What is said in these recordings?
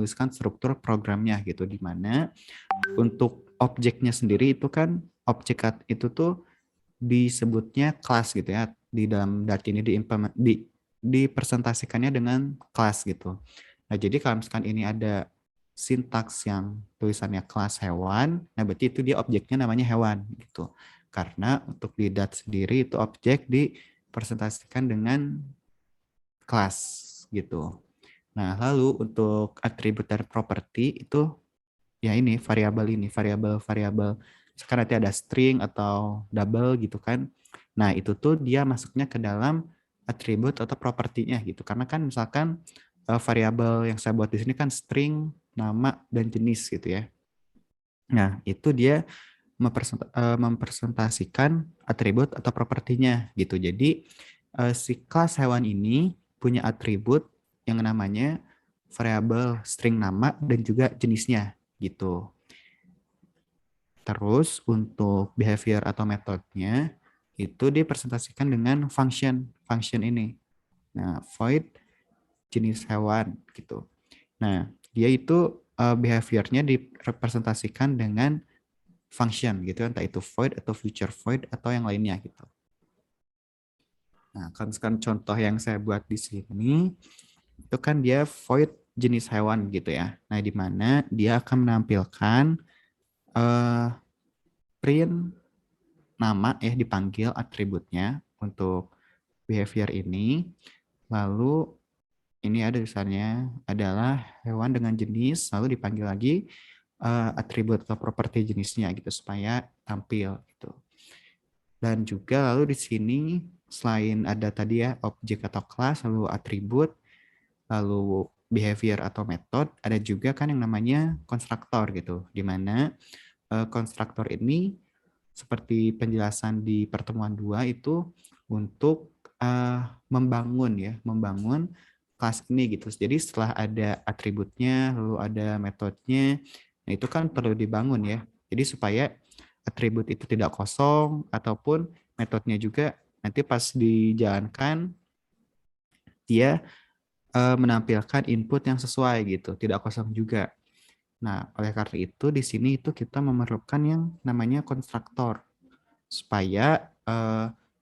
menuliskan struktur programnya gitu, di mana untuk objeknya sendiri itu kan objek itu tuh disebutnya kelas gitu ya, di dalam Dart ini dipresentasikannya dengan kelas gitu. Nah, jadi kalau misalkan ini ada sintaks yang tulisannya kelas hewan, nah berarti itu dia objeknya namanya hewan gitu. Karena untuk di Dart sendiri itu objek dipresentasikan dengan kelas gitu. Nah, lalu untuk atribut dari properti itu ya ini variabel-variabel. Sekarang nanti ada string atau double gitu kan. Nah, itu tuh dia masuknya ke dalam atribut atau propertinya gitu. Karena kan misalkan variabel yang saya buat di sini kan string, nama, dan jenis gitu ya. Nah, itu dia mempresentasikan atribut atau propertinya gitu. Jadi si kelas hewan ini punya atribut yang namanya variabel string nama dan juga jenisnya gitu. Terus untuk behavior atau metodenya itu dipresentasikan dengan function ini. Nah, void jenis hewan gitu. Nah, dia itu behaviornya direpresentasikan dengan function gitu, entah itu void atau future void atau yang lainnya gitu. Nah, kalau misalkan contoh yang saya buat di sini itu kan dia void jenis hewan gitu ya. Nah, di mana dia akan menampilkan print nama ya, dipanggil atributnya untuk behavior ini. Lalu ini ada tulisannya adalah hewan dengan jenis, lalu dipanggil lagi atribut atau properti jenisnya gitu supaya tampil gitu. Dan juga lalu di sini selain ada tadi ya objek atau kelas, lalu atribut, lalu behavior atau metode, ada juga kan yang namanya konstruktor gitu, di mana konstruktor ini seperti penjelasan di pertemuan 2 itu untuk membangun kelas ini gitu. Jadi setelah ada atributnya, lalu ada metodenya, nah itu kan perlu dibangun ya. Jadi supaya atribut itu tidak kosong ataupun metodenya juga nanti pas dijalankan dia menampilkan input yang sesuai gitu, tidak kosong juga. Nah, oleh karena itu di sini itu kita memerlukan yang namanya konstruktor supaya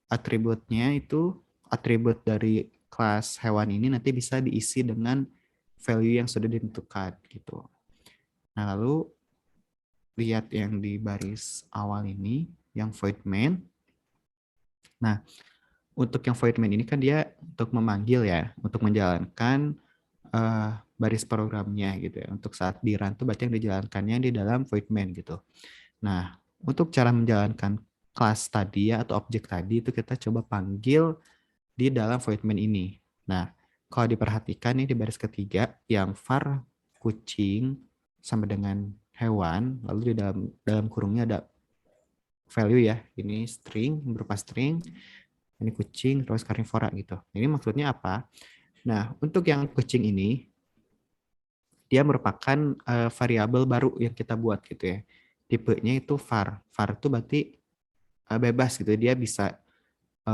atributnya itu atribut dari kelas hewan ini nanti bisa diisi dengan value yang sudah ditentukan gitu. Nah, lalu lihat yang di baris awal ini yang void main. Nah, untuk yang void main ini kan dia untuk memanggil ya, untuk menjalankan baris programnya gitu ya. Untuk saat di run itu berarti yang dijalankannya di dalam void main gitu. Nah, untuk cara menjalankan kelas tadi ya atau objek tadi itu kita coba panggil di dalam void main ini. Nah, kalau diperhatikan nih di baris ketiga yang var kucing sama dengan hewan, lalu di dalam kurungnya ada value ya. Ini string berupa string, ini kucing terus karnivora gitu. Ini maksudnya apa? Nah, untuk yang kucing ini dia merupakan variabel baru yang kita buat gitu ya. Tipenya itu var. Var itu berarti bebas gitu. Dia bisa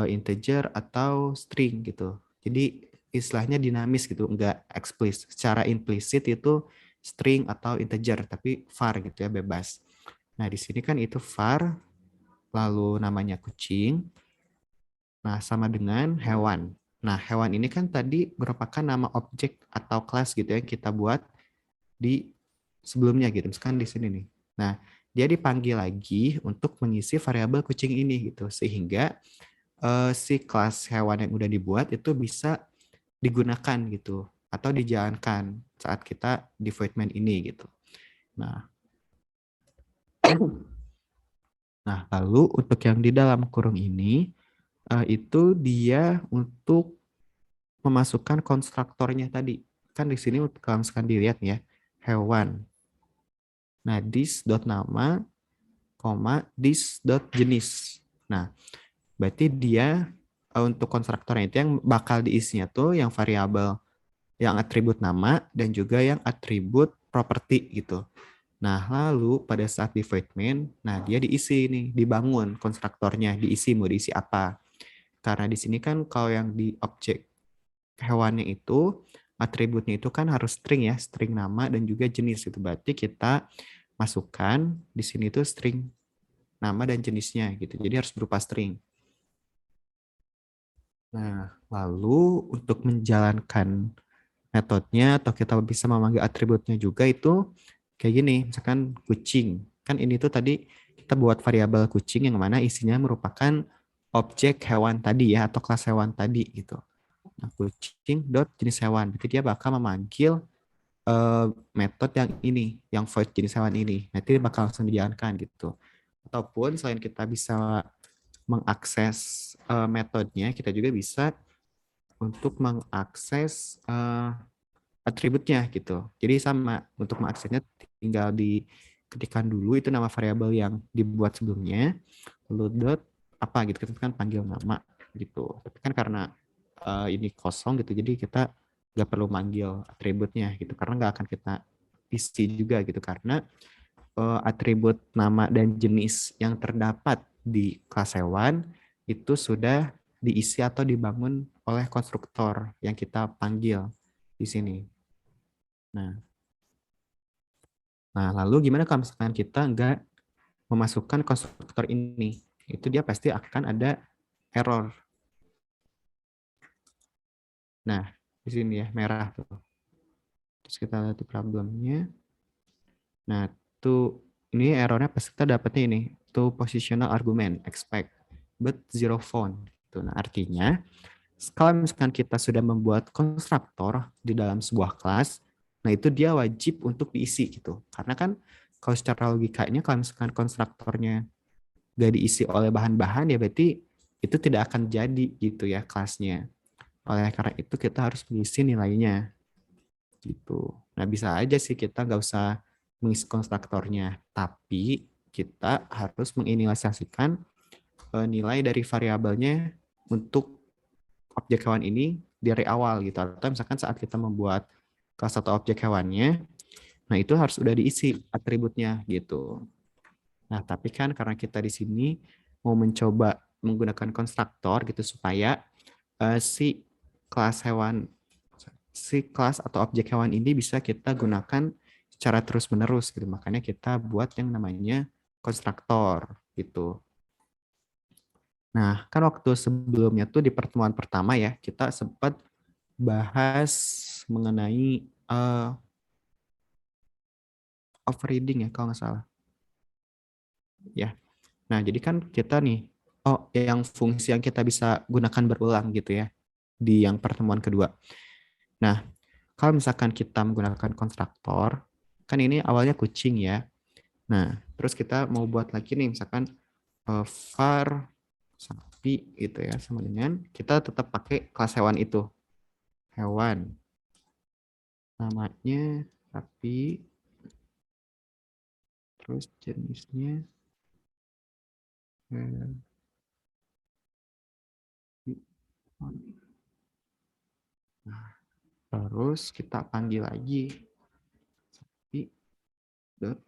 integer atau string gitu. Jadi istilahnya dinamis gitu, enggak eksplisit. Secara implisit itu string atau integer, tapi var gitu ya, bebas. Nah, di sini kan itu var, lalu namanya kucing. Nah, sama dengan hewan. Nah, hewan ini kan tadi merupakan nama objek atau kelas gitu ya, kita buat di sebelumnya gitu. Misalkan di sini nih. Nah, dia dipanggil lagi untuk mengisi variabel kucing ini gitu. Sehingga si kelas hewan yang udah dibuat itu bisa digunakan gitu atau dijalankan saat kita di void main ini gitu. Nah, lalu untuk yang di dalam kurung ini itu dia untuk memasukkan konstruktornya tadi. Kan di sini kalau misalkan dilihat ya, hewan. Nah, this dot nama, this dot jenis. Nah, berarti dia untuk konstruktornya itu yang bakal diisinya tuh yang variabel, yang atribut nama dan juga yang atribut properti gitu. Nah, lalu pada saat di void main, nah dia diisi nih, dibangun konstruktornya, diisi mau diisi apa. Karena di sini kan kalau yang di objek hewannya itu atributnya itu kan harus string ya, string nama dan juga jenis itu. Berarti kita masukkan di sini tuh string nama dan jenisnya gitu. Jadi harus berupa string. Nah, lalu untuk menjalankan metodenya atau kita bisa memanggil atributnya juga itu kayak gini, misalkan kucing. Kan ini tuh tadi kita buat variabel kucing yang mana isinya merupakan objek hewan tadi ya atau kelas hewan tadi gitu. Nah, kucing dot jenis hewan. Berarti dia bakal memanggil metode yang ini, yang void jenis hewan ini. Nanti bakal langsung dijalankan gitu. Ataupun selain kita bisa mengakses metodenya, kita juga bisa untuk mengakses atributnya gitu. Jadi sama untuk mengaksesnya tinggal diketikkan dulu itu nama variabel yang dibuat sebelumnya, lalu dot apa gitu kita kan panggil nama gitu. Tapi kan karena ini kosong gitu, jadi kita nggak perlu manggil atributnya gitu karena nggak akan kita isi juga gitu karena atribut nama dan jenis yang terdapat di kelas hewan itu sudah diisi atau dibangun oleh konstruktor yang kita panggil di sini. Nah, lalu gimana kalau misalkan kita nggak memasukkan konstruktor ini? Itu dia pasti akan ada error. Nah, di sini ya, merah tuh. Terus kita lihat di problemnya. Nah, tuh ini errornya pasti kita dapatnya ini. Tuh positional argument, expect, but zero found. Tuh, nah, artinya, kalau misalkan kita sudah membuat konstruktor di dalam sebuah kelas, nah itu dia wajib untuk diisi gitu. Karena kan kalau secara logikanya, kalau misalkan konstruktornya gak diisi oleh bahan-bahan, ya berarti itu tidak akan jadi gitu ya kelasnya. Oleh karena itu kita harus mengisi nilainya gitu. Nah bisa aja sih kita nggak usah mengisi konstruktornya, tapi kita harus menginisiasikan nilai dari variabelnya untuk objek hewan ini dari awal gitu. Atau misalkan saat kita membuat kelas atau objek hewannya, nah itu harus udah diisi atributnya gitu. Nah tapi kan karena kita di sini mau mencoba menggunakan konstruktor gitu supaya si kelas hewan, si kelas atau objek hewan ini bisa kita gunakan secara terus-menerus gitu. Makanya kita buat yang namanya konstruktor gitu. Nah, kan waktu sebelumnya tuh di pertemuan pertama ya, kita sempat bahas mengenai overriding ya kalau nggak salah. Ya. Nah, jadi kan kita nih, oh yang fungsi yang kita bisa gunakan berulang gitu ya di yang pertemuan kedua. Nah, kalau misalkan kita menggunakan konstruktor, kan ini awalnya kucing ya. Nah, terus kita mau buat lagi nih, misalkan var sapi gitu ya, sama dengan kita tetap pakai kelas hewan itu. Hewan. Namanya sapi, terus jenisnya nah, terus kita panggil lagi sapi dot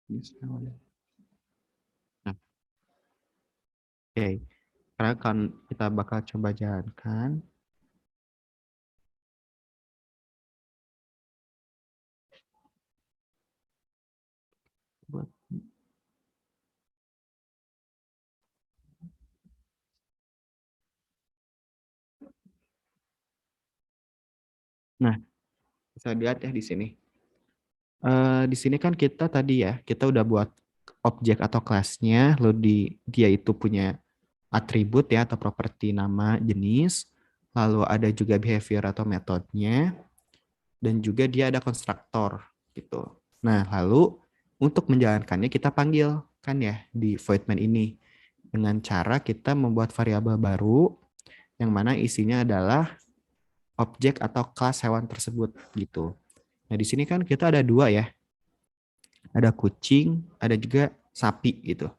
jenis hewan. Nah, oke. Karena kan kita bakal coba jalankan. Buat nah, bisa lihat ya di sini. Di sini kan kita tadi ya, kita udah buat objek atau kelasnya, lalu dia itu punya atribut ya atau properti nama, jenis, lalu ada juga behavior atau metodenya, dan juga dia ada konstruktor gitu. Nah, lalu untuk menjalankannya kita panggil kan ya di void main ini dengan cara kita membuat variabel baru yang mana isinya adalah objek atau kelas hewan tersebut gitu. Nah, di sini kan kita ada dua ya. Ada kucing, ada juga sapi gitu.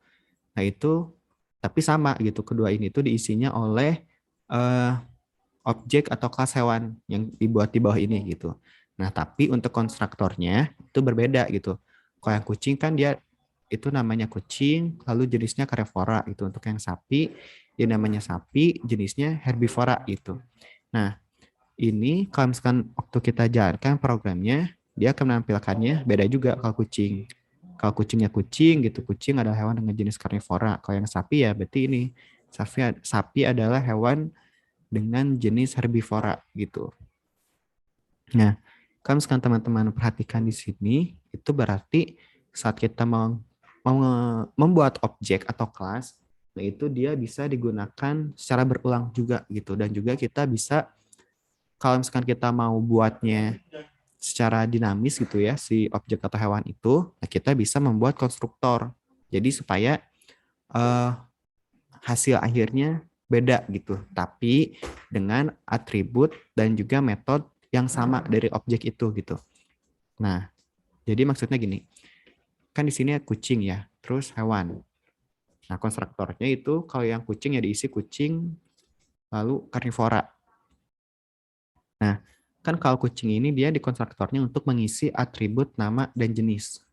Nah, itu tapi sama gitu. Kedua ini tuh diisinya oleh uh, objek atau kelas hewan yang dibuat di bawah ini gitu. Nah, tapi untuk konstruktornya itu berbeda gitu. Kalau yang kucing kan dia itu namanya kucing, lalu jenisnya carnivora itu. Untuk yang sapi, dia namanya sapi, jenisnya herbivora itu. Nah, ini kalau misalkan waktu kita jalankan programnya, dia akan menampilkannya beda juga kalau kucing. Kalau kucingnya kucing gitu, kucing adalah hewan dengan jenis karnivora. Kalau yang sapi ya berarti ini sapi adalah hewan dengan jenis herbivora gitu. Nah, kalau misalkan teman-teman perhatikan di sini, itu berarti saat kita mau membuat objek atau kelas, nah itu dia bisa digunakan secara berulang juga gitu. Dan juga kita bisa, kalau misalkan kita mau buatnya secara dinamis gitu ya, si objek atau hewan itu, nah kita bisa membuat konstruktor. Jadi supaya eh, hasil akhirnya beda gitu, tapi dengan atribut dan juga metode yang sama dari objek itu gitu. Nah, jadi maksudnya gini, kan di sini kucing ya, terus hewan. Nah, konstruktornya itu kalau yang kucing ya diisi kucing, lalu karnivora. Nah, kan kalau kucing ini dia di konstruktornya untuk mengisi atribut nama dan jenis.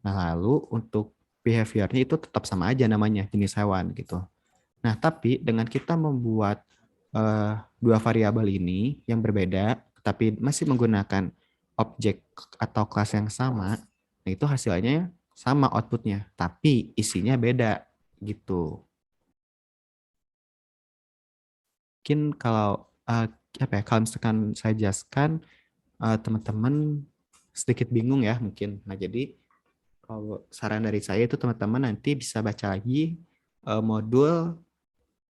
Nah, lalu untuk behaviornya itu tetap sama aja namanya, jenis hewan gitu. Nah, tapi dengan kita membuat dua variabel ini yang berbeda, tapi masih menggunakan objek atau kelas yang sama, nah itu hasilnya sama outputnya, tapi isinya beda gitu. Mungkin kalau apa ya, kalau misalkan saya jelaskan teman-teman sedikit bingung ya mungkin. Nah, jadi kalau saran dari saya itu teman-teman nanti bisa baca lagi modul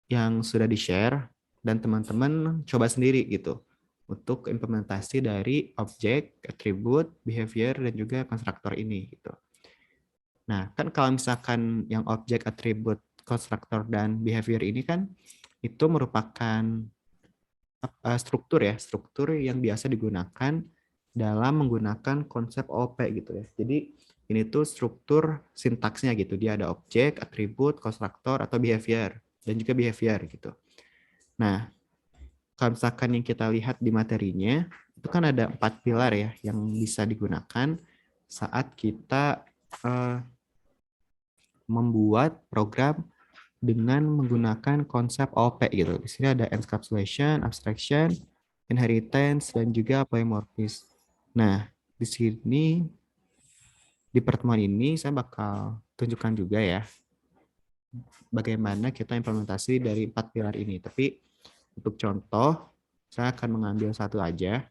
yang sudah di-share dan teman-teman coba sendiri gitu untuk implementasi dari objek, atribut, behavior, dan juga konstruktor ini gitu. Nah, kan kalau misalkan yang objek, atribut, konstruktor, dan behavior ini kan itu merupakan struktur ya, struktur yang biasa digunakan dalam menggunakan konsep OOP gitu ya. Jadi ini tuh struktur sintaksnya gitu. Dia ada objek, atribut, konstruktor, atau behavior, dan juga behavior gitu. Nah, kalau misalkan yang kita lihat di materinya, itu kan ada 4 pilar ya yang bisa digunakan saat kita uh, membuat program dengan menggunakan konsep OOP gitu. Di sini ada encapsulation, abstraction, inheritance, dan juga polymorphism. Nah, di sini di pertemuan ini saya bakal tunjukkan juga ya bagaimana kita implementasi dari 4 pilar ini. Tapi untuk contoh, saya akan mengambil satu aja,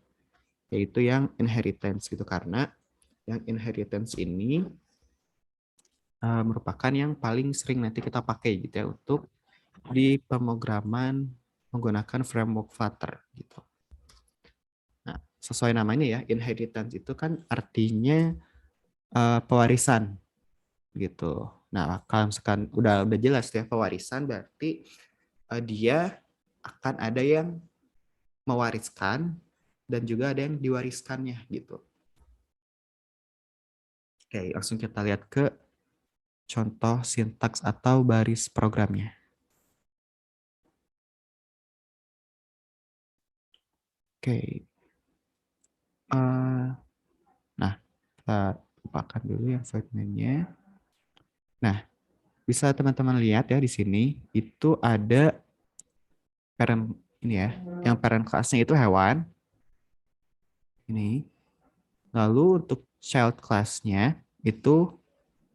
yaitu yang inheritance gitu, karena yang inheritance ini merupakan yang paling sering nanti kita pakai gitu ya untuk di pemrograman menggunakan framework Flutter gitu. Nah, sesuai namanya ya, inheritance itu kan artinya pewarisan gitu. Nah, kalau misalkan udah jelas ya pewarisan berarti dia akan ada yang mewariskan dan juga ada yang diwariskannya gitu. Oke, langsung kita lihat ke contoh sintaks atau baris programnya. Oke, nah kita lupakan dulu yang void main-nya. Nah, bisa teman-teman lihat ya di sini itu ada parent ini ya, yang parent kelasnya itu hewan ini. Lalu untuk child class-nya itu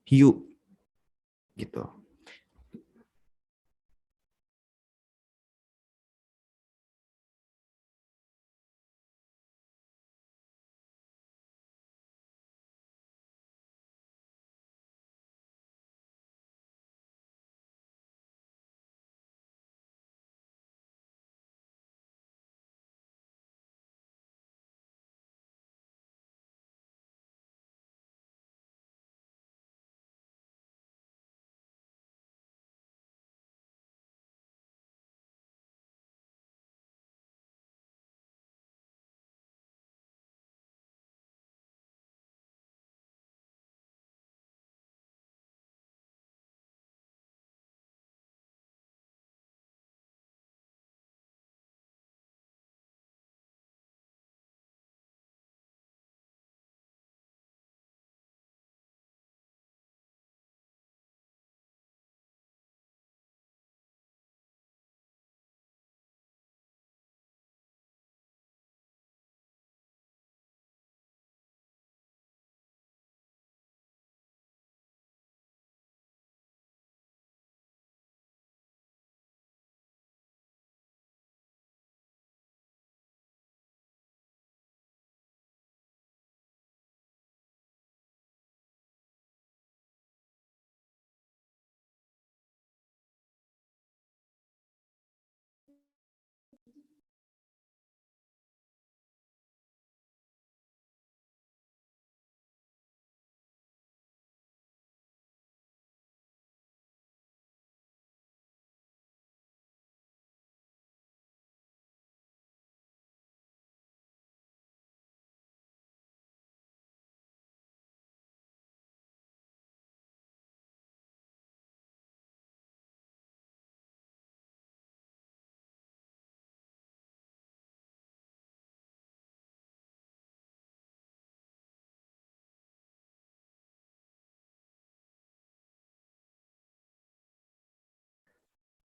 hiu gitu.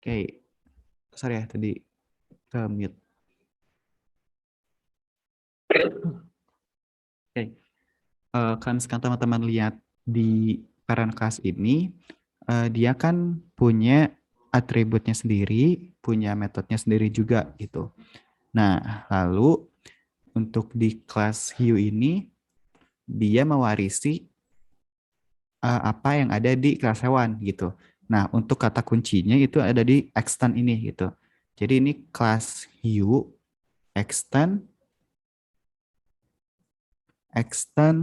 Oke, sorry ya tadi ke mute. Oke, kan sekarang teman-teman lihat di parent class ini, dia kan punya atributnya sendiri, punya metodenya sendiri juga gitu. Nah, lalu untuk di kelas Hiu ini, dia mewarisi apa yang ada di kelas hewan gitu. Nah, untuk kata kuncinya itu ada di extend ini gitu. Jadi ini kelas Hiu, extend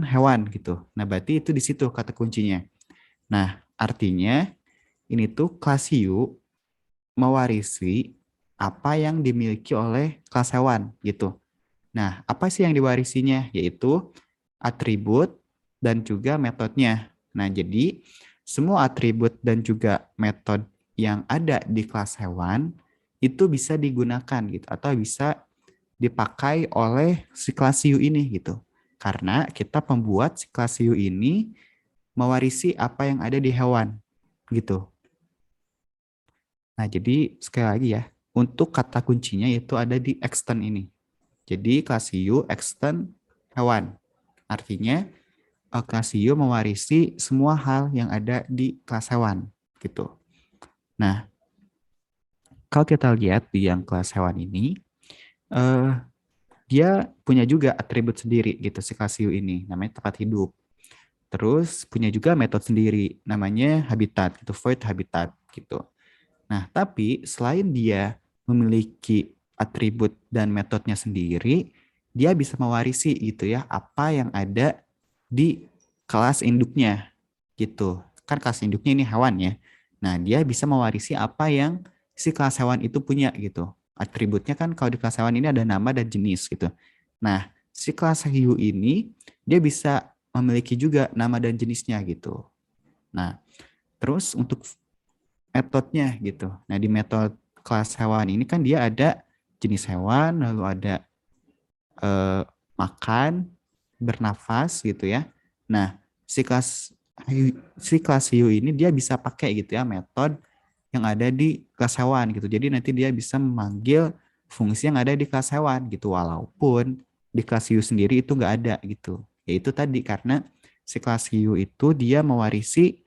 hewan gitu. Nah, berarti itu di situ kata kuncinya. Nah, artinya ini tuh kelas hiu mewarisi apa yang dimiliki oleh kelas hewan gitu. Nah, apa sih yang diwarisinya? Yaitu atribut dan juga metodenya. Nah, jadi semua atribut dan juga metode yang ada di kelas hewan itu bisa digunakan gitu atau bisa dipakai oleh si kelas hiu ini gitu. Karena kita pembuat si kelas hiu ini mewarisi apa yang ada di hewan gitu. Nah, jadi sekali lagi ya, untuk kata kuncinya itu ada di extend ini. Jadi kelas hiu extend hewan. Artinya kelas hiu mewarisi semua hal yang ada di kelas hewan gitu. Nah, kalau kita lihat di yang kelas hewan ini, eh, dia punya juga atribut sendiri gitu si kelas hiu ini, namanya tempat hidup. Terus punya juga metode sendiri, namanya habitat gitu, void habitat gitu. Nah, tapi selain dia memiliki atribut dan metodenya sendiri, dia bisa mewarisi gitu ya apa yang ada di kelas induknya gitu. Kan kelas induknya ini hewan ya. Nah, dia bisa mewarisi apa yang si kelas hewan itu punya gitu. Atributnya kan kalau di kelas hewan ini ada nama dan jenis gitu. Nah, si kelas hiu ini dia bisa memiliki juga nama dan jenisnya gitu. Nah, terus untuk metodenya gitu. Nah, di metode kelas hewan ini kan dia ada jenis hewan, lalu ada eh, makan, bernafas gitu ya. Nah, si kelas hiu ini dia bisa pakai gitu ya metode yang ada di kelas hewan gitu. Jadi nanti dia bisa memanggil fungsi yang ada di kelas hewan gitu, walaupun di kelas hiu sendiri itu nggak ada gitu. Yaitu tadi karena si kelas hiu itu dia mewarisi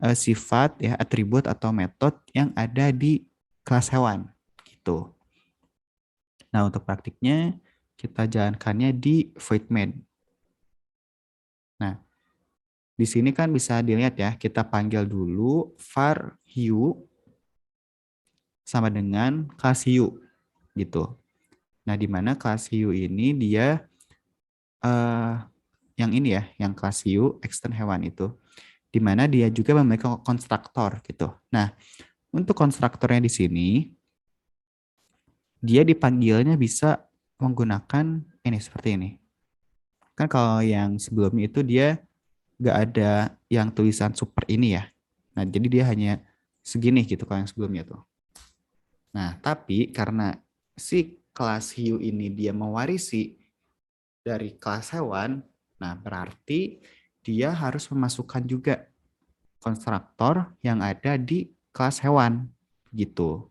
sifat ya atribut atau metode yang ada di kelas hewan gitu. Nah, untuk praktiknya kita jalankannya di Voidman. Nah, di sini kan bisa dilihat ya, kita panggil dulu var hiu sama dengan kelas hiu gitu. Nah, di mana kelas hiu ini dia eh, yang ini ya, yang kelas hiu extend hewan itu, di mana dia juga memiliki konstruktor gitu. Nah, untuk konstruktornya di sini dia dipanggilnya bisa menggunakan ini seperti ini. Kan kalau yang sebelumnya itu dia nggak ada yang tulisan super ini ya. Nah, jadi dia hanya segini gitu kalau yang sebelumnya tuh. Nah, tapi karena si kelas hiu ini dia mewarisi dari kelas hewan, nah berarti dia harus memasukkan juga konstruktor yang ada di kelas hewan gitu.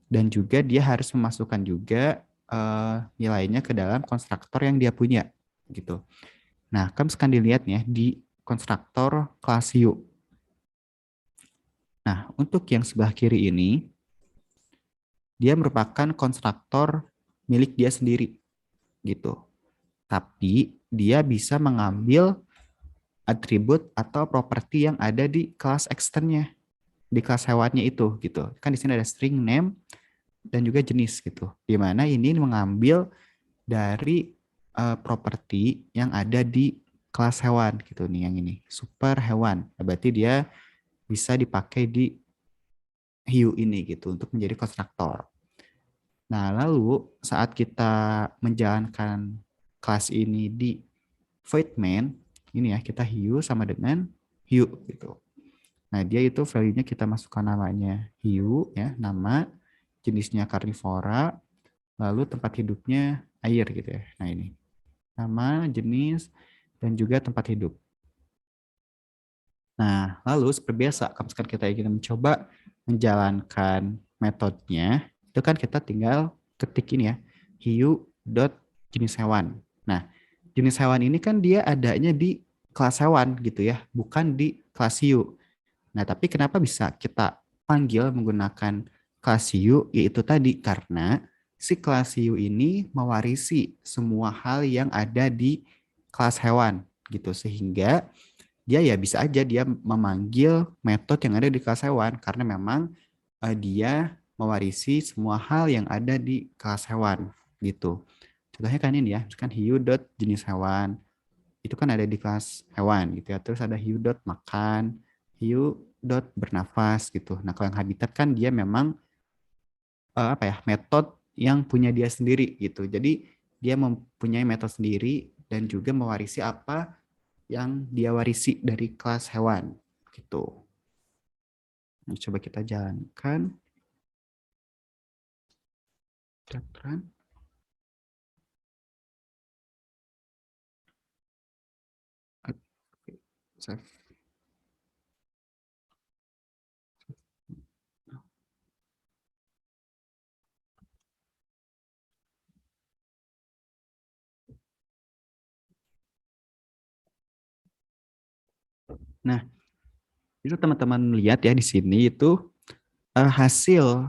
Dan juga dia harus memasukkan juga nilainya ke dalam konstruktor yang dia punya gitu. Nah, kan sekarang dilihat ya di konstruktor kelas hiu. Nah, untuk yang sebelah kiri ini, dia merupakan konstruktor milik dia sendiri gitu. Tapi dia bisa mengambil atribut atau properti yang ada di kelas externnya, di kelas hewannya itu gitu. Kan di sini ada string name dan juga jenis gitu. Di mana ini mengambil dari properti yang ada di kelas hewan gitu nih yang ini super hewan. Nah, berarti dia bisa dipakai di hiu ini gitu untuk menjadi konstruktor. Nah, lalu saat kita menjalankan kelas ini di Voidman, ini ya kita hiu sama dengan hiu gitu. Nah, dia itu value-nya kita masukkan namanya hiu ya, nama, jenisnya karnivora, lalu tempat hidupnya air gitu ya. Nah, ini nama, jenis, dan juga tempat hidup. Nah, lalu seperti biasa, kalau misalkan kita ingin mencoba menjalankan metodenya, itu kan kita tinggal ketik ini ya, hiu dot jenis hewan. Nah, jenis hewan ini kan dia adanya di kelas hewan gitu ya, bukan di kelas hiu. Nah, tapi kenapa bisa kita panggil menggunakan kelas hiu? Yaitu tadi karena si kelas hiu ini mewarisi semua hal yang ada di kelas hewan gitu, sehingga dia ya bisa aja dia memanggil metode yang ada di kelas hewan karena memang dia mewarisi semua hal yang ada di kelas hewan gitu. Contohnya kan ini ya, misalkan hiu dot jenis hewan itu kan ada di kelas hewan gitu ya. Terus ada hiu dot makan, hiu dot bernafas gitu. Nah, kalau yang habitat kan dia memang apa ya, metode yang punya dia sendiri gitu. Jadi dia mempunyai metode sendiri dan juga mewarisi apa yang dia warisi dari kelas hewan gitu. Nah, coba kita jalankan. Run. Save. Nah, itu teman-teman lihat ya di sini itu hasil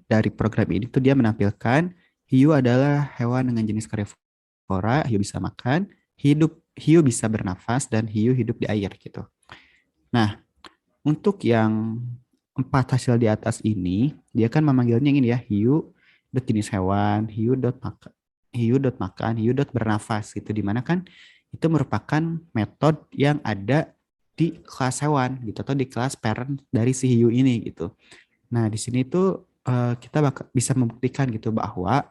dari program ini tuh dia menampilkan hiu adalah hewan dengan jenis karnivora, hiu bisa makan, hiu bisa bernafas dan hiu hidup di air gitu. Nah, untuk yang empat hasil di atas ini, dia kan memanggilnya ini ya, hiu dot jenis hewan, hiu dot makan, hiu dot bernafas gitu. Dimana kan itu merupakan metode yang ada di kelas hewan gitu atau di kelas parent dari si hiu ini gitu. Nah, di sini tuh kita bisa membuktikan gitu bahwa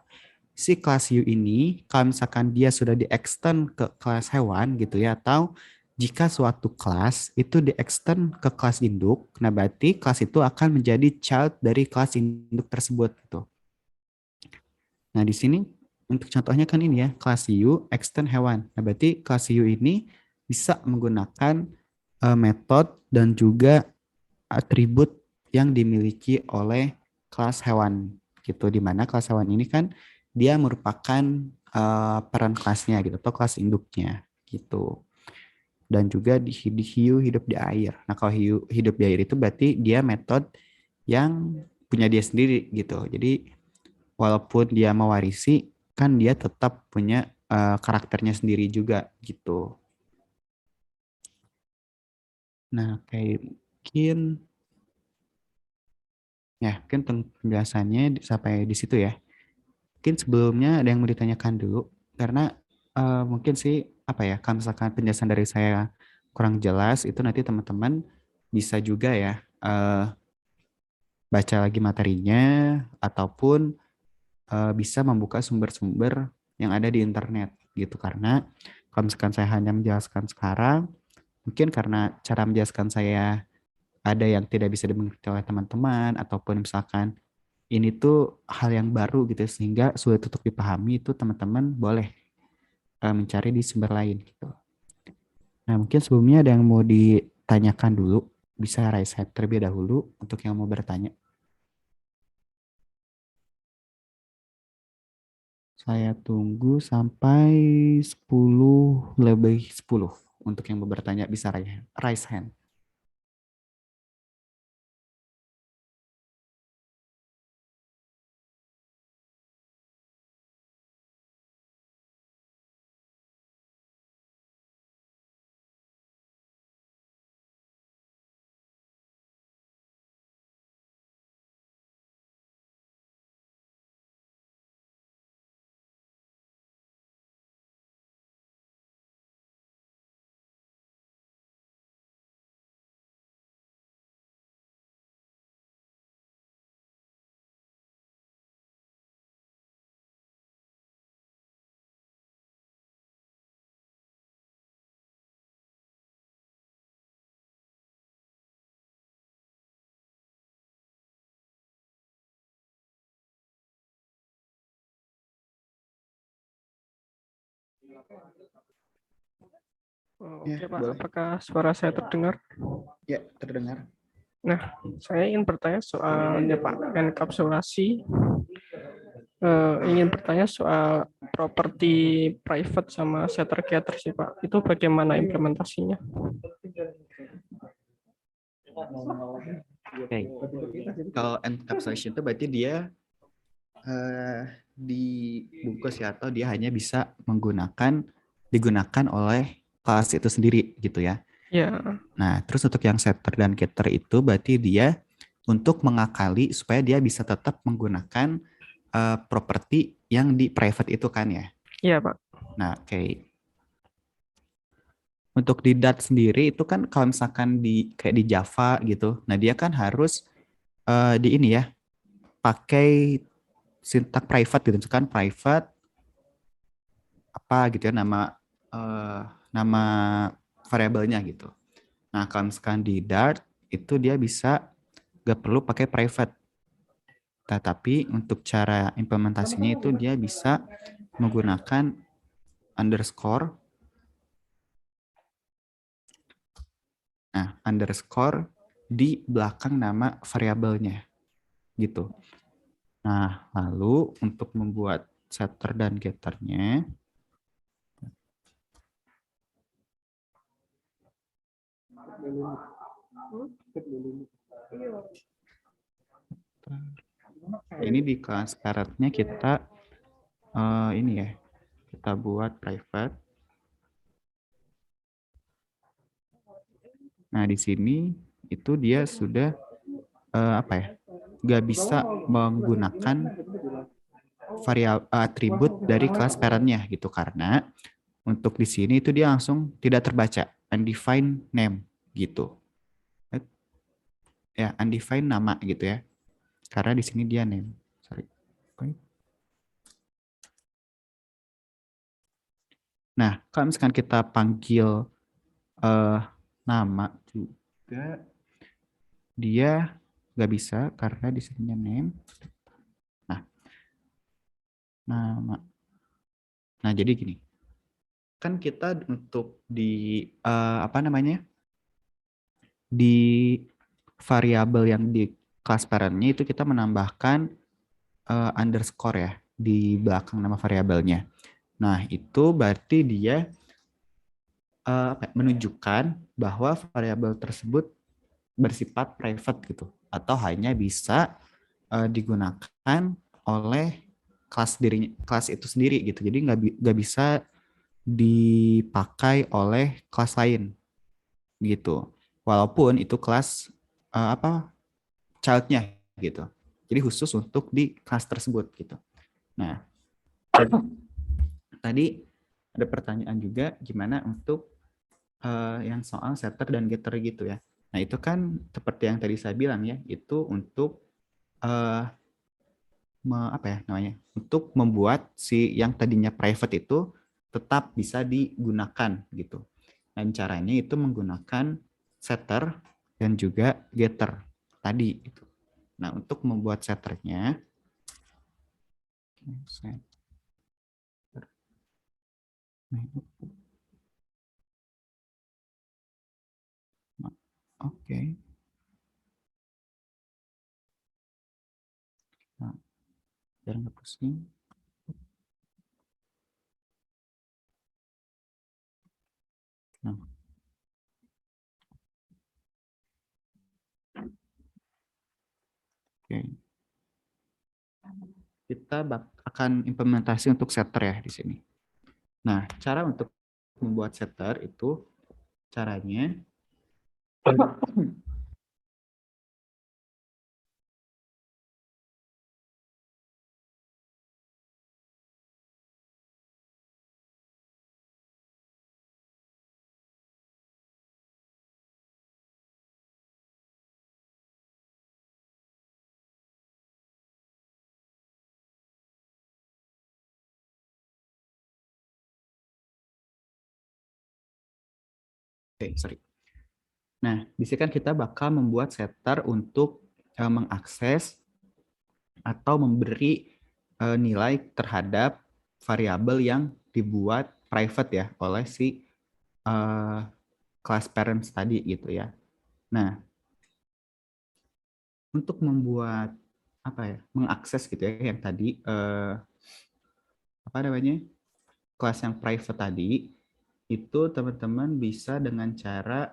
si kelas hiu ini kalau misalkan dia sudah di-extend ke kelas hewan gitu ya, atau jika suatu kelas itu di-extend ke kelas induk, nah berarti kelas itu akan menjadi child dari kelas induk tersebut gitu. Nah, di sini untuk contohnya kan ini ya, kelas hiu extend hewan. Nah, berarti kelas hiu ini bisa menggunakan metode dan juga atribut yang dimiliki oleh kelas hewan gitu, di mana kelas hewan ini kan dia merupakan peran kelasnya gitu atau kelas induknya gitu, dan juga di hiu hidup di air. Nah, kalau hiu hidup di air itu berarti dia metode yang punya dia sendiri gitu. Jadi walaupun dia mewarisi kan dia tetap punya karakternya sendiri juga gitu. Nah, kayak mungkin ya mungkin penjelasannya sampai di situ ya. Mungkin sebelumnya ada yang mau ditanyakan dulu, karena mungkin sih apa ya, kalau misalkan penjelasan dari saya kurang jelas, itu nanti teman-teman bisa juga ya baca lagi materinya, ataupun bisa membuka sumber-sumber yang ada di internet gitu. Karena kalau misalkan saya hanya menjelaskan sekarang, mungkin karena cara menjelaskan saya ada yang tidak bisa dimengerti oleh teman-teman, ataupun misalkan ini tuh hal yang baru gitu sehingga sulit untuk dipahami, itu teman-teman boleh mencari di sumber lain gitu. Nah, mungkin sebelumnya ada yang mau ditanyakan dulu, bisa raise hand terlebih dahulu untuk yang mau bertanya. Saya tunggu sampai 10 lebih 10 untuk yang mau bertanya bisa raise hand. Oh, Ya, oke Pak, boleh. apakah suara saya terdengar? Ya, terdengar. Nah, saya ingin bertanya soalnya Pak, enkapsulasi. Ingin bertanya soal properti private sama setter getter sih Pak. Itu bagaimana implementasinya? Oke. Kalau encapsulation itu berarti dia dibungkus ya, atau dia hanya bisa digunakan oleh kelas itu sendiri gitu ya. Ya, Nah, terus untuk yang setter dan getter itu berarti dia untuk mengakali supaya dia bisa tetap menggunakan properti yang di private itu kan ya. iya Pak. Nah, oke. Untuk di Dart sendiri itu kan kalau misalkan kayak di Java gitu, nah dia kan harus di ini ya, pakai sintak private gitu, misalkan private apa gitu ya, eh, nama variabelnya gitu. Nah, kalau misalkan di Dart itu dia bisa gak perlu pakai private, tetapi untuk cara implementasinya itu dia bisa menggunakan underscore. Nah, underscore di belakang nama variabelnya gitu. Nah, lalu untuk membuat setter dan getternya, ini di kelas parentnya kita ini ya, kita buat private. Nah, di sini itu dia sudah apa ya, nggak bisa menggunakan variabel atribut dari kelas parentnya gitu, karena untuk di sini itu dia langsung tidak terbaca undefined name gitu ya, undefined nama gitu ya, karena di sini dia name. Sorry. Nah, kalau misalkan kita panggil eh, nama juga, dia nggak bisa karena di sininya name. Nah, nama. Nah, jadi gini, kan kita untuk di apa namanya, di variabel yang di kelas parentnya itu kita menambahkan underscore ya di belakang nama variabelnya. Nah, itu berarti dia menunjukkan bahwa variabel tersebut bersifat private gitu, atau hanya bisa digunakan oleh kelas itu sendiri gitu. Jadi nggak bisa dipakai oleh kelas lain gitu. Walaupun itu kelas apa childnya gitu. Jadi khusus untuk di kelas tersebut gitu. Nah, tadi ada pertanyaan juga gimana untuk yang soal setter dan getter gitu ya. Nah, itu kan seperti yang tadi saya bilang ya, itu untuk uh, apa ya namanya? Untuk membuat si yang tadinya private itu tetap bisa digunakan gitu. Dan caranya itu menggunakan setter dan juga getter tadi gitu. Nah, untuk membuat setternya, oke. Nah, biar nggak pusing. Nah, oke. Kita akan implementasi untuk setter ya di sini. Nah, cara untuk membuat setter itu caranya sorry. Nah, di sini kan kita bakal membuat setter untuk mengakses atau memberi nilai terhadap variabel yang dibuat private ya oleh si class parents tadi gitu ya. Nah, untuk membuat apa ya, mengakses gitu ya yang tadi apa namanya, kelas yang private tadi, itu teman-teman bisa dengan cara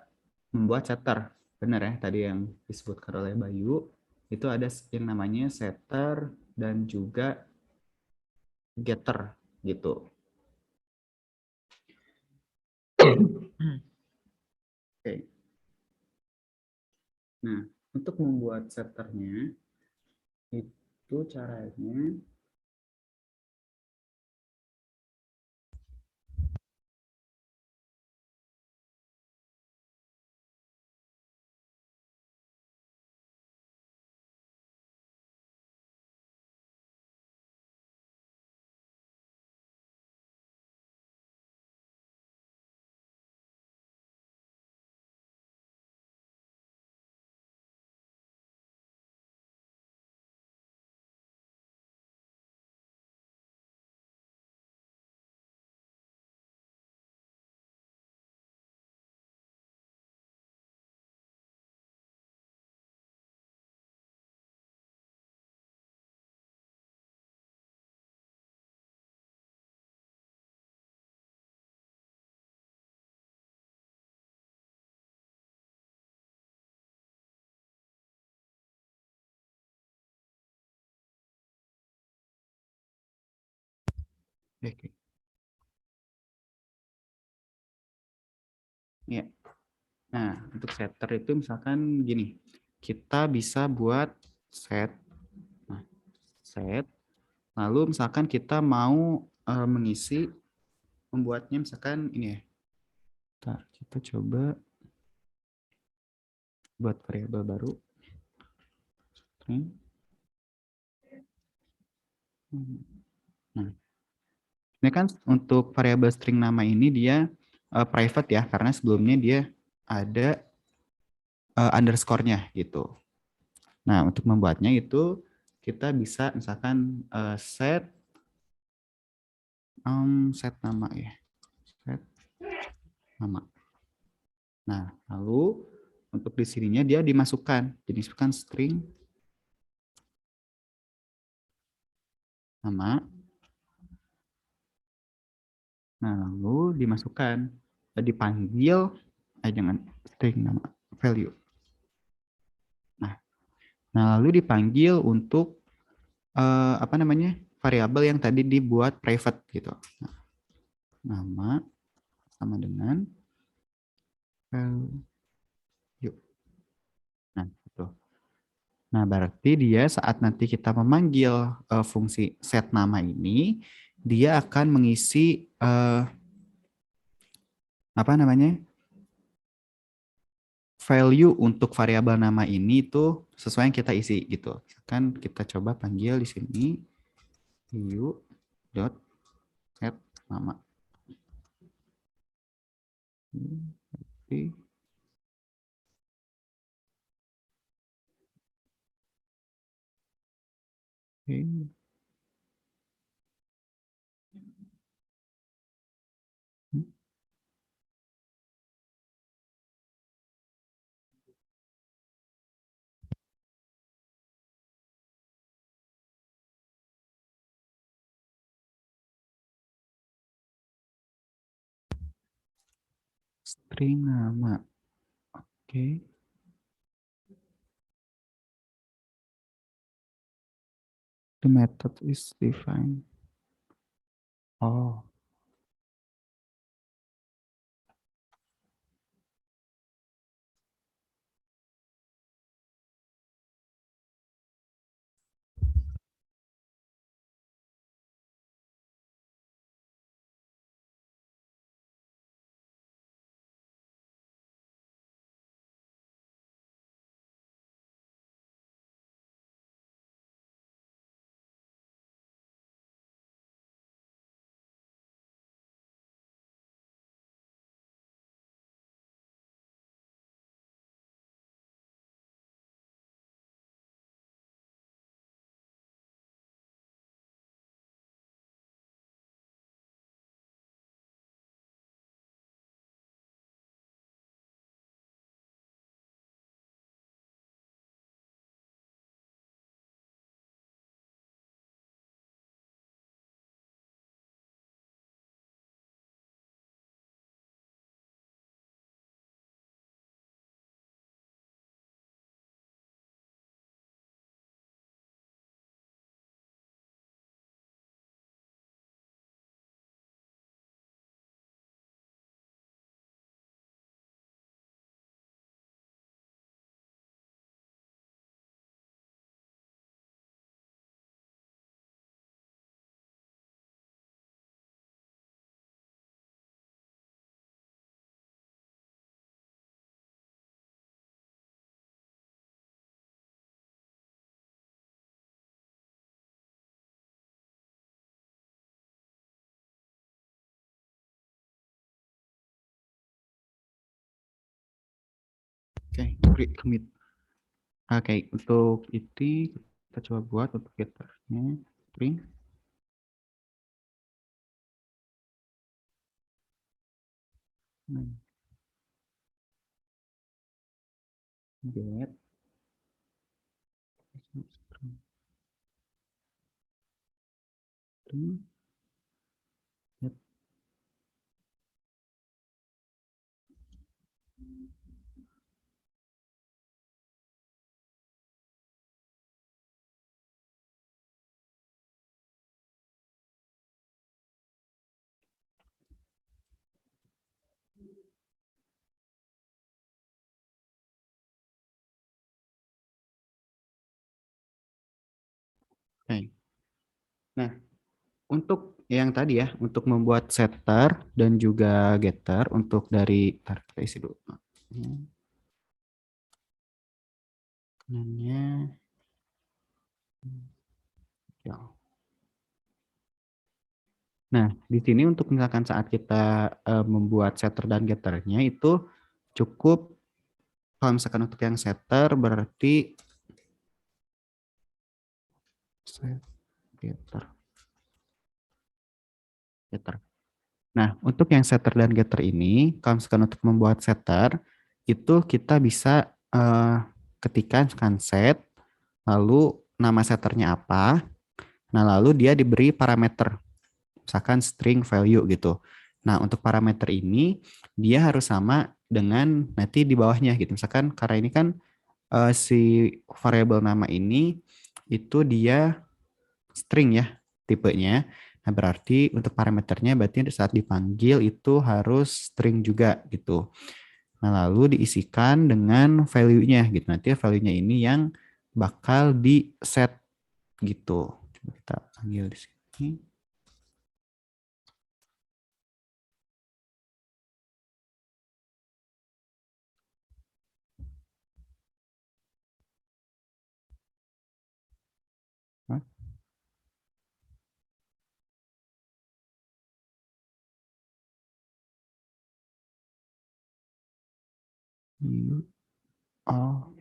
membuat setter. Benar ya, tadi yang disebutkan oleh Bayu, itu ada yang namanya setter dan juga getter gitu. Oke. Nah, untuk membuat setternya, itu caranya oke. Ya. Nah, untuk setter itu misalkan gini, kita bisa buat set, nah, set, lalu misalkan kita mau mengisi, membuatnya misalkan ini ya. Bentar, kita coba buat variabel baru. Nah, ini kan untuk variabel string nama ini dia private ya, karena sebelumnya dia ada underscore-nya gitu. Nah, untuk membuatnya itu kita bisa misalkan set nama ya, set nama. Nah, lalu untuk di sininya dia dimasukkan, dimasukkan string nama. Nah, lalu dimasukkan, dipanggil, jangan string nama, value. Nah, lalu dipanggil untuk apa namanya, variabel yang tadi dibuat private gitu. Nah, nama sama dengan value. Nah, gitu. Nah, berarti dia saat nanti kita memanggil fungsi set nama ini, dia akan mengisi apa namanya, value untuk variabel nama ini itu sesuai yang kita isi gitu. Kan kita coba panggil di sini value dot set nama. Oke. String nama. Oke. The method is defined. Oh, Oke, commit. Oke, untuk itu kita coba buat untuk getternya string. Get string get. Oke. Nah, untuk yang tadi ya, untuk membuat setter dan juga getter untuk dari tar, kita isi dulu. Namanya ya. Nah, di sini untuk misalkan saat kita membuat setter dan getternya itu cukup, kalau misalkan untuk yang setter berarti set getter getter. Nah, untuk yang setter dan getter ini, kalau misalkan untuk membuat setter, itu kita bisa ketikkan misalkan set, lalu nama setternya apa, nah lalu dia diberi parameter, misalkan string value gitu. Nah, untuk parameter ini, dia harus sama dengan nanti di bawahnya gitu. Misalkan karena ini kan si variabel nama ini, itu dia string ya tipenya. Nah, berarti untuk parameternya berarti saat dipanggil itu harus string juga gitu. Nah, lalu diisikan dengan value-nya gitu. Nanti value-nya ini yang bakal di set gitu. Coba kita panggil di sini. Oh,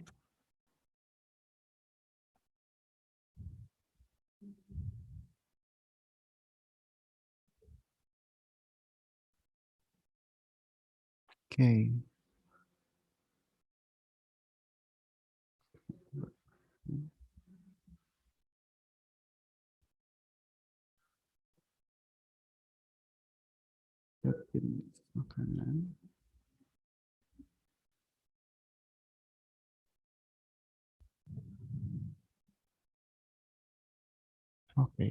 oke. Makanan. Oke,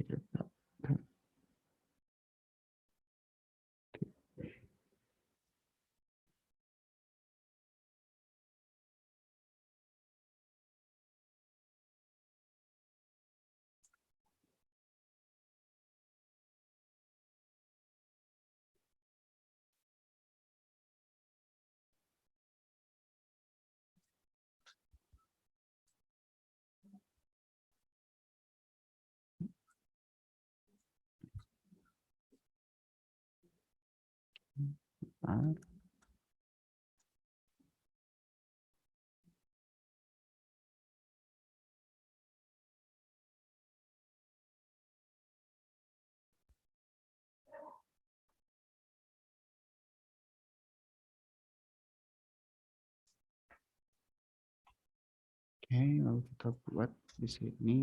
oke, lalu kita buat di sini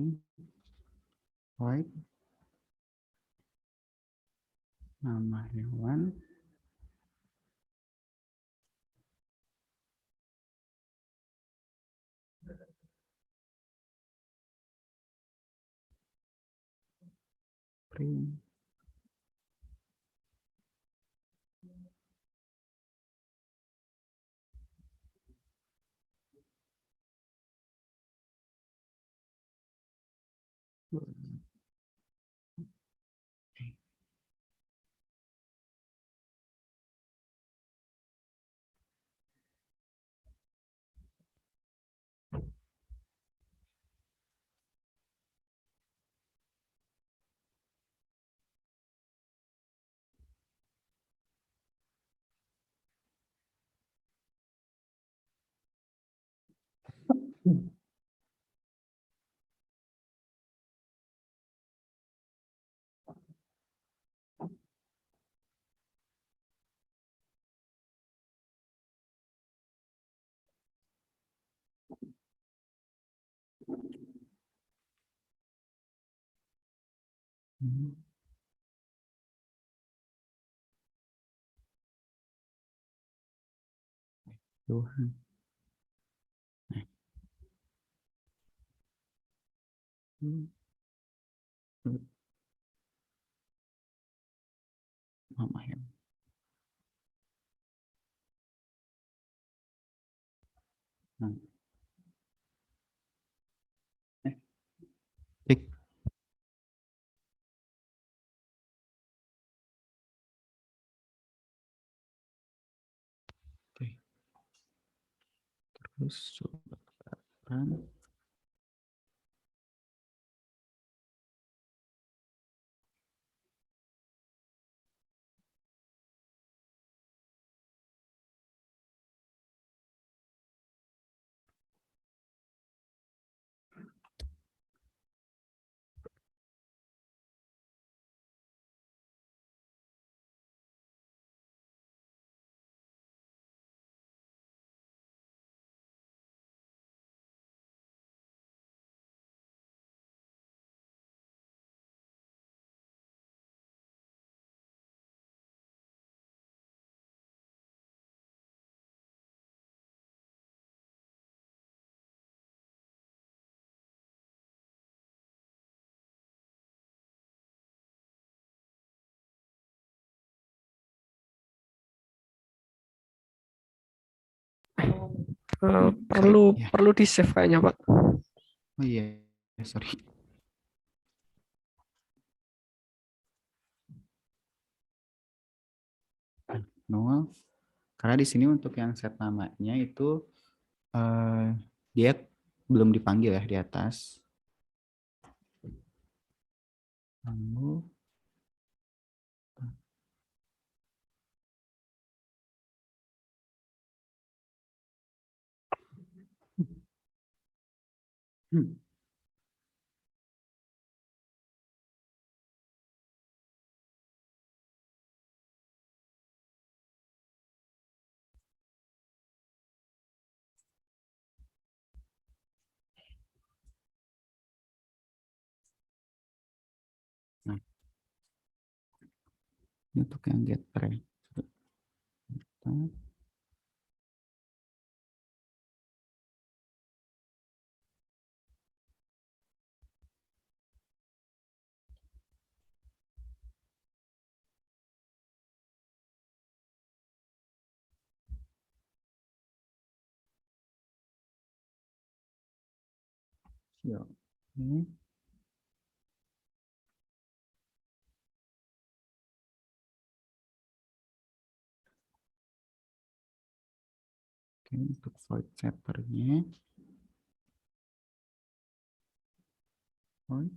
white nama hewan. Print. Tuhan. Mama ya. Tik. Oke. Terus coba tekan. Perlu Ya. perlu di save kayaknya Pak. Oh iya, sorry. Nol. Karena di sini untuk yang set namanya itu dia belum dipanggil ya di atas. Lalu nah, ini untuk yang get tray. Ya. Ini. Oke, untuk void setternya. Void.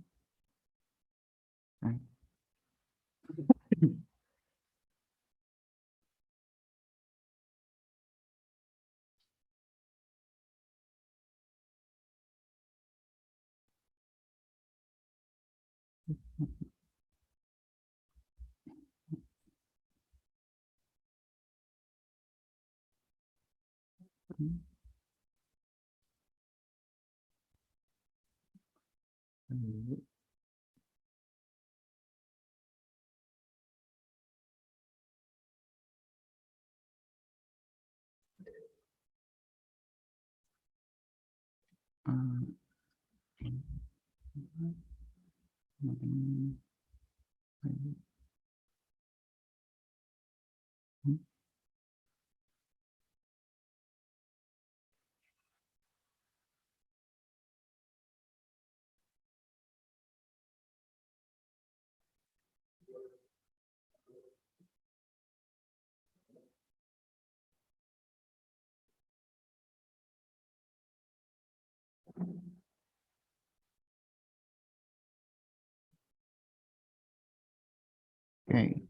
Oke.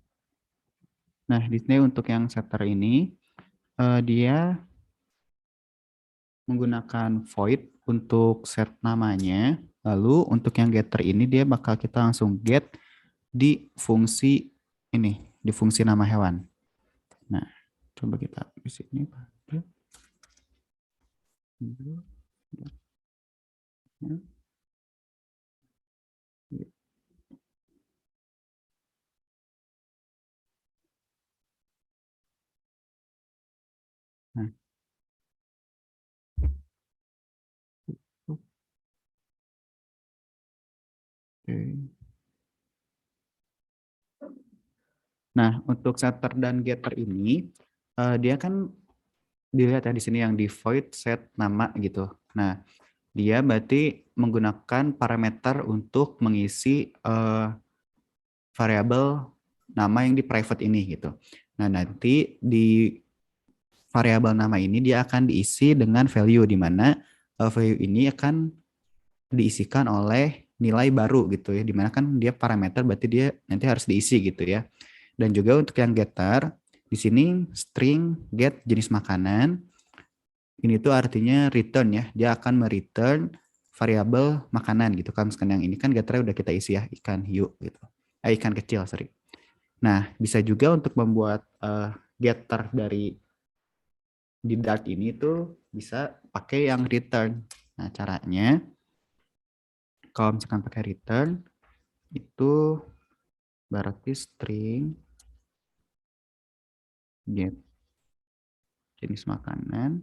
Nah, di sini untuk yang setter ini dia menggunakan void untuk set namanya. Lalu untuk yang getter ini dia bakal kita langsung get di fungsi ini, di fungsi nama hewan. Nah, coba kita di sini pakai nah, oke. Nah, untuk setter dan getter ini dia kan dilihat ya di sini yang di void set nama gitu. Nah, dia berarti menggunakan parameter untuk mengisi variabel nama yang di private ini gitu. Nah, nanti di variabel nama ini dia akan diisi dengan value di mana value ini akan diisikan oleh nilai baru gitu ya. Di mana kan dia parameter berarti dia nanti harus diisi gitu ya. Dan juga untuk yang getter di sini string get jenis makanan ini tuh artinya return ya. Dia akan mereturn variabel makanan gitu kan. Misalkan yang ini kan getternya udah kita isi ya ikan hiu gitu. Ikan kecil sorry. Nah bisa juga untuk membuat getter dari di Dart ini tuh bisa pakai yang return. Nah caranya kalau misalkan pakai return itu berarti string get jenis makanan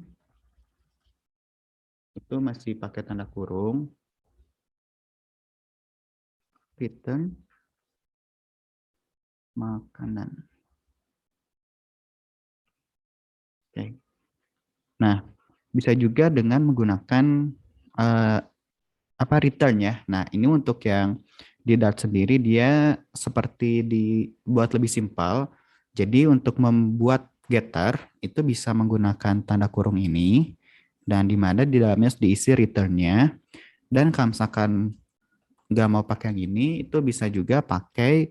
itu masih pakai tanda kurung return makanan. Oke. Nah, bisa juga dengan menggunakan uh, apa return ya. Nah, ini untuk yang di Dart sendiri dia seperti dibuat lebih simpel. Jadi untuk membuat getter itu bisa menggunakan tanda kurung ini dan di mana di dalamnya diisi return-nya. Dan kalau misalkan nggak mau pakai yang ini, itu bisa juga pakai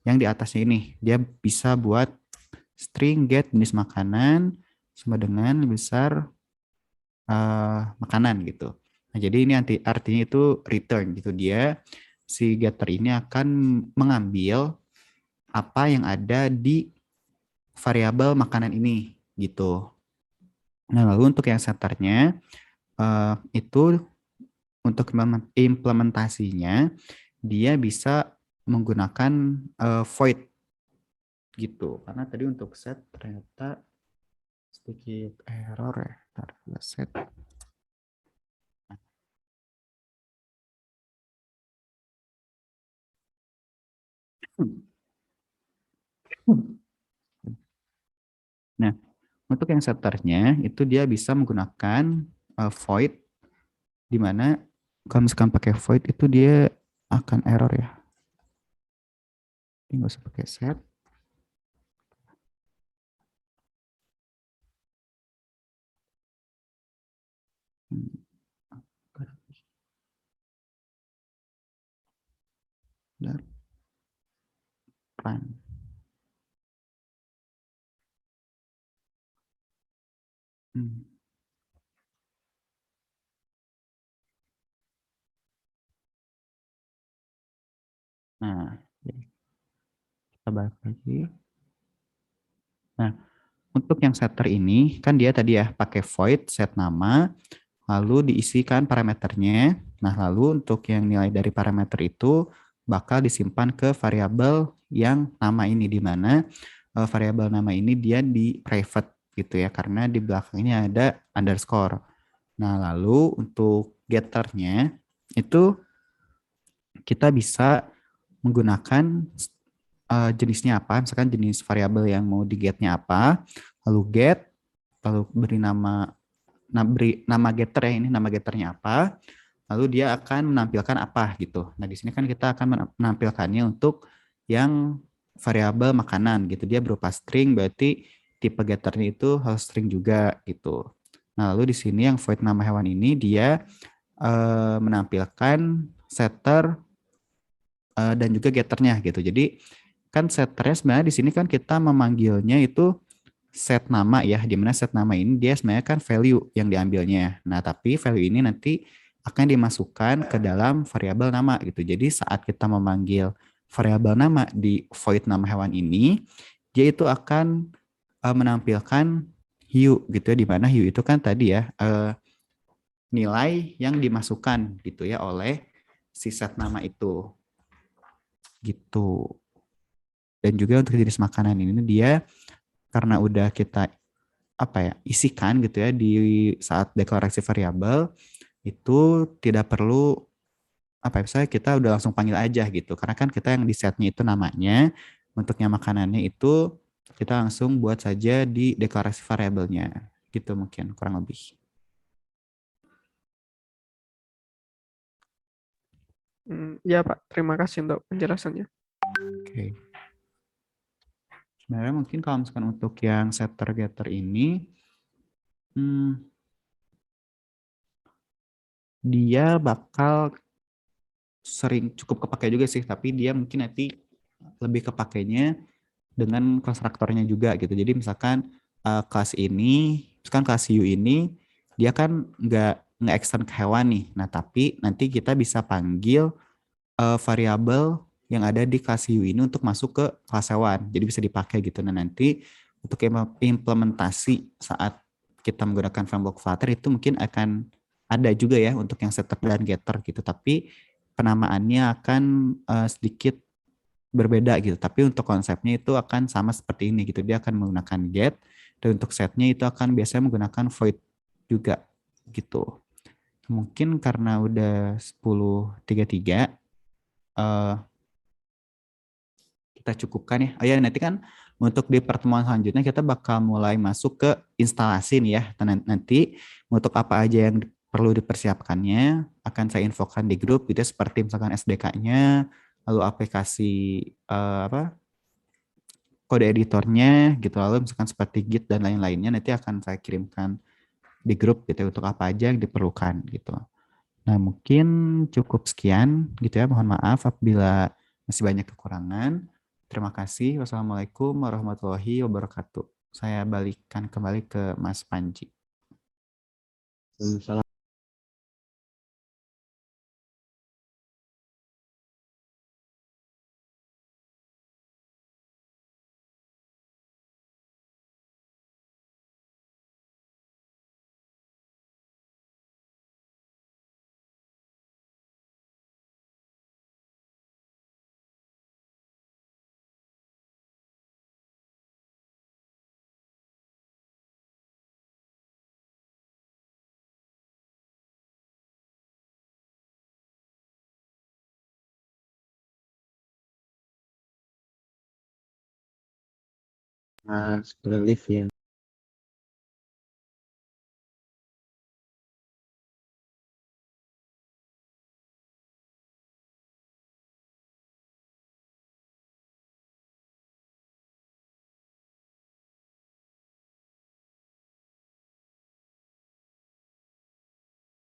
yang di atasnya ini. Dia bisa buat string get jenis makanan sama dengan besar makanan gitu. Nah, jadi ini artinya itu return gitu. Dia si getter ini akan mengambil apa yang ada di variabel makanan ini gitu. Nah, lalu untuk yang setternya itu untuk implementasinya dia bisa menggunakan void gitu. Karena tadi untuk set ternyata sedikit error ya. Ntar set. Nah, untuk yang setternya itu dia bisa menggunakan void di mana kalau misalkan pakai void itu dia akan error ya. Ini nggak usah pakai set. Dan run. Nah, kita balik lagi. Nah, untuk yang setter ini kan dia tadi ya pakai void set nama, lalu diisikan parameternya. Nah, lalu untuk yang nilai dari parameter itu bakal disimpan ke variabel yang nama ini di mana variabel nama ini dia di private gitu ya karena di belakangnya ada underscore. Nah, lalu untuk getternya itu kita bisa menggunakan jenisnya apa, misalkan jenis variabel yang mau di-get-nya apa, lalu get, lalu beri nama getter ya, ini nama getternya apa, lalu dia akan menampilkan apa gitu. Nah, di sini kan kita akan menampilkannya untuk yang variabel makanan gitu. Dia berupa string, berarti tipe getternya itu harus string juga gitu. Nah, lalu di sini yang void nama hewan ini dia menampilkan setter dan juga getternya gitu. Jadi kan setternya sebenarnya di sini kan kita memanggilnya itu set nama ya, di mana set nama ini dia sebenarnya kan value yang diambilnya. Nah, tapi value ini nanti akan dimasukkan ke dalam variabel nama gitu. Jadi saat kita memanggil variabel nama di void nama hewan ini, dia itu akan menampilkan hiu gitu ya, di mana hiu itu kan tadi ya nilai yang dimasukkan gitu ya oleh si set nama itu gitu. Dan juga untuk jenis makanan ini dia karena udah kita apa ya isikan gitu ya di saat deklarasi variabel itu tidak perlu apa ya misalnya kita udah langsung panggil aja gitu karena kan kita yang di setnya itu namanya untuknya makanannya itu kita langsung buat saja di deklarasi variabelnya gitu mungkin kurang lebih. Ya Pak, terima kasih untuk penjelasannya. Oke. Sebenarnya mungkin kalau misalkan untuk yang setter getter ini hmm, dia bakal sering cukup kepake juga sih tapi dia mungkin nanti lebih kepakainya dengan konstruktornya juga gitu. Jadi misalkan kelas ini, misalkan kelas U ini dia kan nggak extend ke hewan nih. Nah tapi nanti kita bisa panggil variabel yang ada di kelas U ini untuk masuk ke kelas hewan. Jadi bisa dipakai gitu. Nah nanti untuk implementasi saat kita menggunakan framework Flutter itu mungkin akan ada juga ya untuk yang setter dan getter gitu. Tapi penamaannya akan sedikit berbeda gitu. Tapi untuk konsepnya itu akan sama seperti ini gitu. Dia akan menggunakan get dan untuk setnya itu akan biasanya menggunakan void juga gitu. Mungkin karena udah 10.33 eh, kita cukupkan ya. Oh ya nanti kan untuk di pertemuan selanjutnya kita bakal mulai masuk ke instalasi nih ya. Nanti untuk apa aja yang perlu dipersiapkannya akan saya infokan di grup gitu ya, seperti misalkan SDK-nya, lalu aplikasi apa kode editornya gitu lalu misalkan seperti Git dan lain-lainnya nanti akan saya kirimkan di grup gitu ya, untuk apa aja yang diperlukan gitu. Nah mungkin cukup sekian gitu ya. Mohon maaf apabila masih banyak kekurangan. Terima kasih. Wassalamualaikum warahmatullahi wabarakatuh. Saya balikan kembali ke Mas Panji. Salam. Mas, live ya.